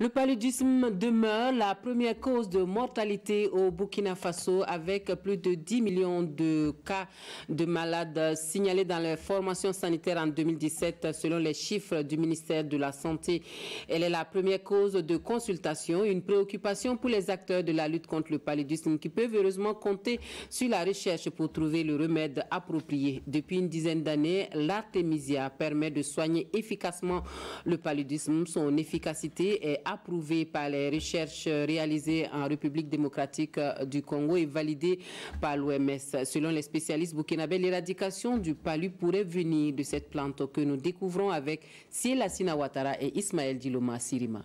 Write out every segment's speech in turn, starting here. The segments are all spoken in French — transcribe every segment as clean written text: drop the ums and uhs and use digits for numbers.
Le paludisme demeure la première cause de mortalité au Burkina Faso avec plus de 10 millions de cas de malades signalés dans les formations sanitaires en 2017 selon les chiffres du ministère de la Santé. Elle est la première cause de consultation, une préoccupation pour les acteurs de la lutte contre le paludisme qui peuvent heureusement compter sur la recherche pour trouver le remède approprié. Depuis une dizaine d'années, l'artémisia permet de soigner efficacement le paludisme. Son efficacité est approuvée par les recherches réalisées en République démocratique du Congo et validée par l'OMS. Selon les spécialistes burkinabés, l'éradication du palu pourrait venir de cette plante que nous découvrons avec Siela Sina-Ouattara et Ismaël Diloma Sirima.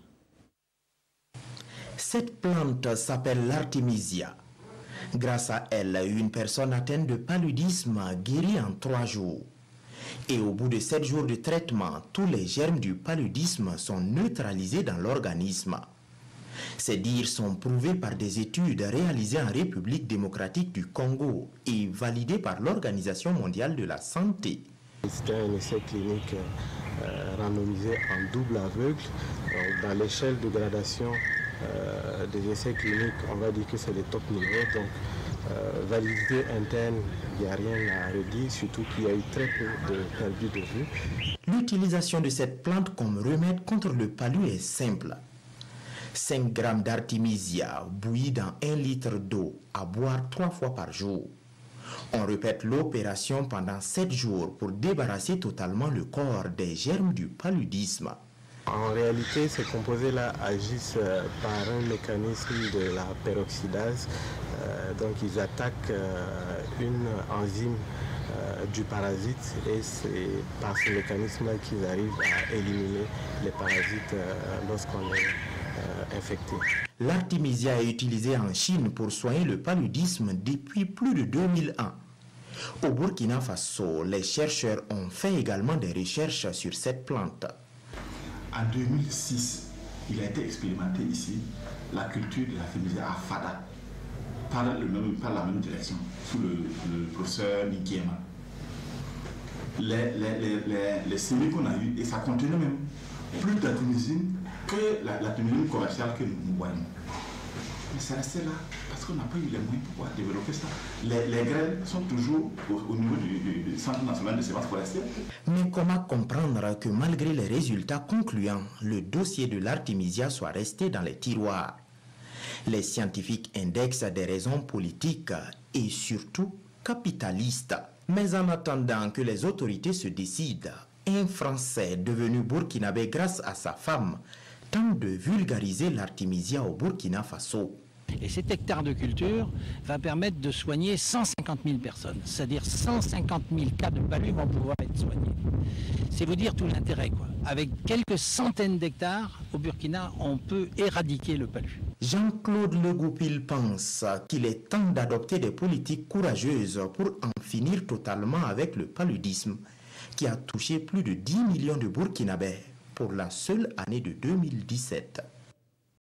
Cette plante s'appelle l'artémisia. Grâce à elle, une personne atteinte de paludisme guérit en 3 jours. Et au bout de 7 jours de traitement, tous les germes du paludisme sont neutralisés dans l'organisme. Ces dires sont prouvés par des études réalisées en République démocratique du Congo et validées par l'Organisation mondiale de la santé. C'était un essai clinique randomisé en double aveugle. Donc, dans l'échelle de gradation des essais cliniques, on va dire que c'est le top niveau. Donc, validité interne, il n'y a rien à redire, surtout qu'il y a eu très peu de perdu de vue. L'utilisation de cette plante comme remède contre le palu est simple. 5 grammes d'artémisia bouillis dans 1 litre d'eau à boire 3 fois par jour. On répète l'opération pendant 7 jours pour débarrasser totalement le corps des germes du paludisme. En réalité, ces composés-là agissent par un mécanisme de la peroxydase. Donc, ils attaquent une enzyme du parasite et c'est par ce mécanisme qu'ils arrivent à éliminer les parasites lorsqu'on est infecté. L'artémisia est utilisée en Chine pour soigner le paludisme depuis plus de 2001. Au Burkina Faso, les chercheurs ont fait également des recherches sur cette plante. En 2006, il a été expérimenté ici la culture de l'artémisia à Fada par la même direction, sous le professeur Nikiema. Les séries qu'on a eues, et ça contenait même plus d'artémisine que l'artémisine commerciale que nous voyons. Mais c'est resté là parce qu'on n'a pas eu les moyens pour pouvoir développer ça. Les graines sont toujours au niveau du Centre national de semences forestières. Mais comment comprendre que malgré les résultats concluants, le dossier de l'artémisia soit resté dans les tiroirs? Les scientifiques indexent des raisons politiques et surtout capitalistes. Mais en attendant que les autorités se décident, un Français devenu burkinabé grâce à sa femme tente de vulgariser l'artémisia au Burkina Faso. Et cet hectare de culture va permettre de soigner 150 000 personnes. C'est-à-dire 150 000 cas de palu vont pouvoir être soignés. C'est vous dire tout l'intérêt, quoi. Avec quelques centaines d'hectares, au Burkina, on peut éradiquer le palu. Jean-Claude Legoupil pense qu'il est temps d'adopter des politiques courageuses pour en finir totalement avec le paludisme, qui a touché plus de 10 millions de Burkinabés pour la seule année de 2017.